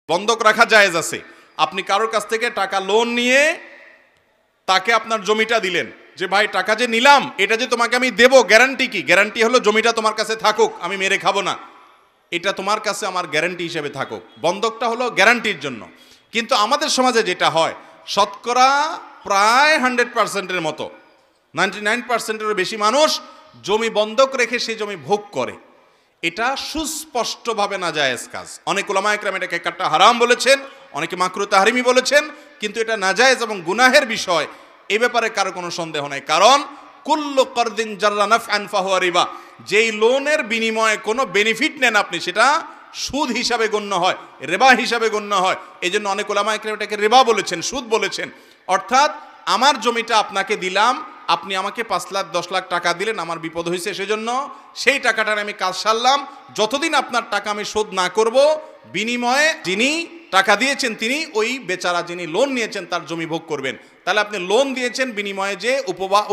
বন্ধক রাখা জায়েজ আছে। আপনি কারোর কাছ থেকে টাকা লোন নিয়ে তাকে আপনার জমিটা দিলেন, যে ভাই টাকা যে নিলাম এটা যে তোমাকে আমি দেবো, গ্যারান্টি কি? গ্যারান্টি হলো জমিটা তোমার কাছে থাকুক, আমি মেরে খাবো না, এটা তোমার কাছে আমার গ্যারান্টি হিসেবে থাকুক। বন্ধকটা হলো গ্যারান্টির জন্য। কিন্তু আমাদের সমাজে যেটা হয়, শতকরা প্রায় 100%-এর মতো, 99%-এরও বেশি মানুষ জমি বন্ধক রেখে সেই জমি ভোগ করে। এটা সুস্পষ্টভাবে নাজায়েজ কাজ। অনেক উলামা একরাম এটাকে একটা হারাম বলেছেন, অনেকে মাকরুহ তাহরিমি বলেছেন, কিন্তু এটা নাজায়েজ এবং গুনাহের বিষয়, এ ব্যাপারে কারো কোনো সন্দেহ নাই। কারণ কুল্লু কারদিন জাররা নাফআন ফাহুয়া রিবা, যেই লোনের বিনিময়ে কোনো বেনিফিট নেন আপনি, সেটা সুদ হিসাবে গণ্য হয়, রিবা হিসাবে গণ্য হয়। এই জন্য অনেক উলামা একরাম এটাকে রিবা বলেছেন, সুদ বলেছেন। অর্থাৎ আমার জমিটা আপনাকে দিলাম, আপনি আমাকে 5 লাখ 10 লাখ টাকা দিলেন, আমার বিপদ হয়েছে, সেজন্য সেই টাকাটার আমি কাজ সারলাম, যতদিন আপনার টাকা আমি শোধ না করব, বিনিময়ে যিনি টাকা দিয়েছেন তিনি ওই বেচারা যিনি লোন নিয়েছেন তার জমি ভোগ করবেন। তাহলে আপনি লোন দিয়েছেন, বিনিময়ে যে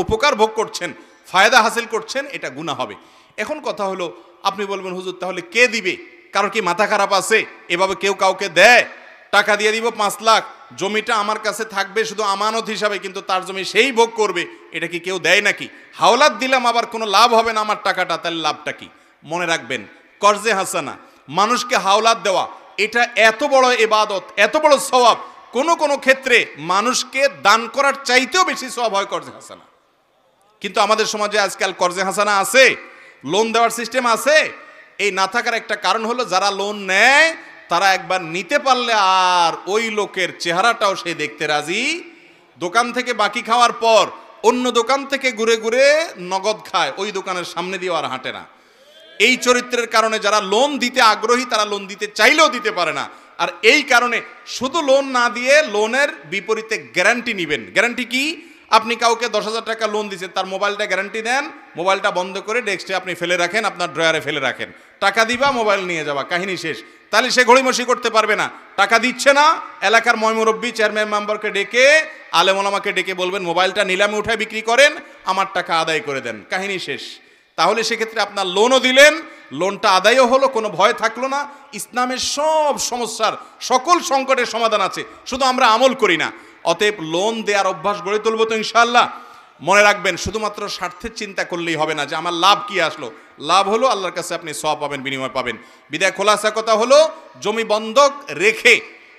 উপকার ভোগ করছেন, ফায়দা হাসিল করছেন, এটা গুনাহ হবে। এখন কথা হলো, আপনি বলবেন হুজুর তাহলে কে দিবে? কারোর কি মাথা খারাপ আছে? এভাবে কেউ কাউকে দেয়? টাকা দিয়ে দিব 5 লাখ, জমিটা আমার কাছে থাকবে শুধু আমানত হিসাবে, কিন্তু তার জমি সেই ভোগ করবে, এটা কি কেউ দেয় নাকি? হাওলাত দিলাম, আবার কোনো লাভ হবে না আমার টাকাটা, তাহলে লাভটা কি? মনে রাখবেন, কর্জে হাসানা, মানুষকে হাওলাত দেওয়া, এটা এত বড় ইবাদত, এত বড় সওয়াব, কোন ক্ষেত্রে মানুষকে দান করার চাইতেও বেশি সওয়াব হয় কর্জে হাসানা। কিন্তু আমাদের সমাজে আজকাল কর্জে হাসানা আছে, লোন দেওয়ার সিস্টেম আছে। এই না থাকার একটা কারণ হলো, যারা লোন নেয় তারা একবার নিতে পারলে আর ওই লোকের চেহারাটাও সে দেখতে রাজি। দোকান থেকে বাকি খাওয়ার পর অন্য দোকান থেকে ঘুরে ঘুরে নগদ খায়, ওই দোকানের সামনে দিয়ে আর হাঁটে না। এই চরিত্রের কারণে যারা লোন দিতে আগ্রহী তারা লোন দিতে চাইলেও দিতে পারে না। আর এই কারণে শুধু লোন না দিয়ে লোনের বিপরীতে গ্যারান্টি নেবেন। গ্যারান্টি কি? আপনি কাউকে 10,000 টাকা লোন দিচ্ছেন, তার মোবাইলটা গ্যারান্টি দেন, মোবাইলটা বন্ধ করে ডেস্কে আপনি ফেলে রাখেন, আপনার ড্রয়ারে ফেলে রাখেন, টাকা দিবা মোবাইল নিয়ে যাবা, কাহিনী শেষ। তাহলে সে ঘড়িমসি করতে পারবে না, টাকা দিচ্ছে না। এলাকার ময়মুরব্বী, চেয়ারম্যান মেম্বারকে ডেকে, আলেম ওলামাকে ডেকে বলবেন মোবাইলটা নিলামে উঠায় বিক্রি করেন, আমার টাকা আদায় করে দেন, কাহিনী শেষ। তাহলে সেক্ষেত্রে আপনার লোনও দিলেন, লোনটা আদায়ও হলো, কোনো ভয় থাকলো না। ইসলামের সব সমস্যার, সকল সংকটের সমাধান আছে, শুধু আমরা আমল করি না। অতএব লোন দেওয়ার অভ্যাস গড়ে তুলবো তো ইনশাআল্লাহ। মনে রাখবেন, শুধুমাত্র স্বার্থের চিন্তা করলেই হবে না, যে আমার লাভ কি আসলো। লাভ হলো আল্লাহর কাছে আপনি সওয়াব পাবেন, বিনিময় পাবেন। বিদায় খোলাসা কথা হলো, জমি বন্ধক রেখে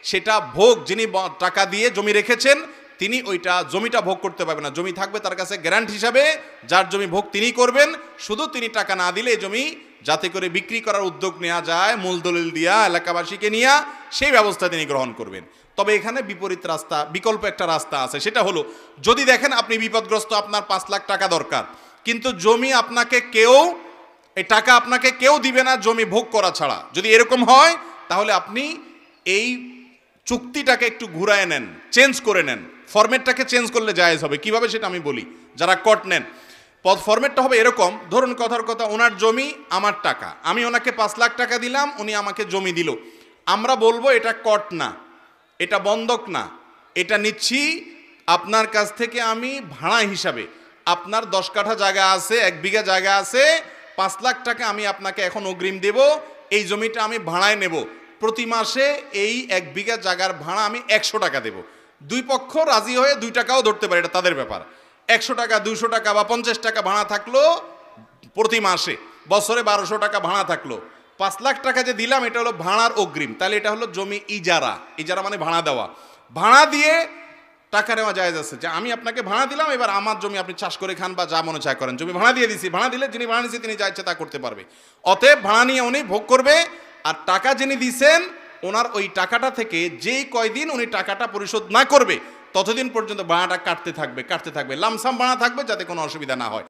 সেটা ভোগ, যিনি টাকা দিয়ে জমি রেখেছেন তিনি ওইটা জমিটা ভোগ করতে পারবেন না। জমি থাকবে তার কাছে গ্যারান্টি হিসাবে, যার জমি ভোগ তিনি করবেন। শুধু তিনি টাকা না দিলে এই জমি যাতে করে বিক্রি করার উদ্যোগ নেওয়া যায়, মূল দলিল দিয়া এলাকাবাসীকে নিয়ে, সেই ব্যবস্থা তিনি গ্রহণ করবেন। তবে এখানে বিপরীত রাস্তা, বিকল্প একটা রাস্তা আছে। সেটা হলো, যদি দেখেন আপনি বিপদগ্রস্ত, আপনার 5 লাখ টাকা দরকার, কিন্তু জমি আপনাকে কেউ, এই টাকা আপনাকে কেউ দিবে না জমি ভোগ করা ছাড়া, যদি এরকম হয়, তাহলে আপনি এই চুক্তিটাকে একটু ঘুরায় নেন, চেঞ্জ করে নেন, ফরম্যাটটাকে চেঞ্জ করলে জায়েজ হবে। কিভাবে সেটা আমি বলি। যারা কট নেন, ফরম্যাটটা হবে এরকম, ধরুন কথার কথা, ওনার জমি আমার টাকা, আমি ওনাকে 5 লাখ টাকা দিলাম, উনি আমাকে জমি দিল। আমরা বলবো এটা কট না, এটা বন্ধক না, এটা নিচ্ছি আপনার কাছ থেকে আমি ভাড়া হিসাবে। আপনার 10 কাঠা জায়গা আছে, 1 বিঘা জায়গা আছে, 5 লাখ টাকা আমি আপনাকে এখন অগ্রিম দেব, এই জমিটা আমি ভাড়ায় নেব, প্রতি মাসে এই 1 বিঘা জায়গার ভাড়া আমি 100 টাকা দেব। দুই পক্ষ রাজি হয়ে 2 টাকাও ধরতে পারে, এটা তাদের ব্যাপার। 100 টাকা, 200 টাকা বা 50 টাকা ভাড়া থাকলো প্রতি মাসে, বছরে 1200 টাকা ভাড়া থাকলো। 5 লাখ টাকা যে দিলাম এটা হলো ভাড়ার অগ্রিম, তাহলে এটা হলো জমি ইজারা। ইজারা মানে ভাড়া দেওয়া। ভাড়া দিয়ে টাকা নেওয়া জায়েজ আছে, যে আমি আপনাকে ভাড়া দিলাম, এবার আমার জমি আপনি চাষ করে খান বা যা মনে চায় করেন, জমি ভাড়া দিয়ে দিছি। ভাড়া দিলে যিনি ভাড়া নিচ্ছে তিনি যা ইচ্ছে তা করতে পারবে। অতএব ভাড়া নিয়ে উনি ভোগ করবে, আর টাকা যিনি দিচ্ছেন ওনার ওই টাকাটা থেকে যেই কয়দিন উনি টাকাটা পরিশোধ না করবে ততদিন পর্যন্ত ভাড়াটা কাটতে থাকবে, লামসাম ভাড়া থাকবে, যাতে কোনো অসুবিধা না হয়।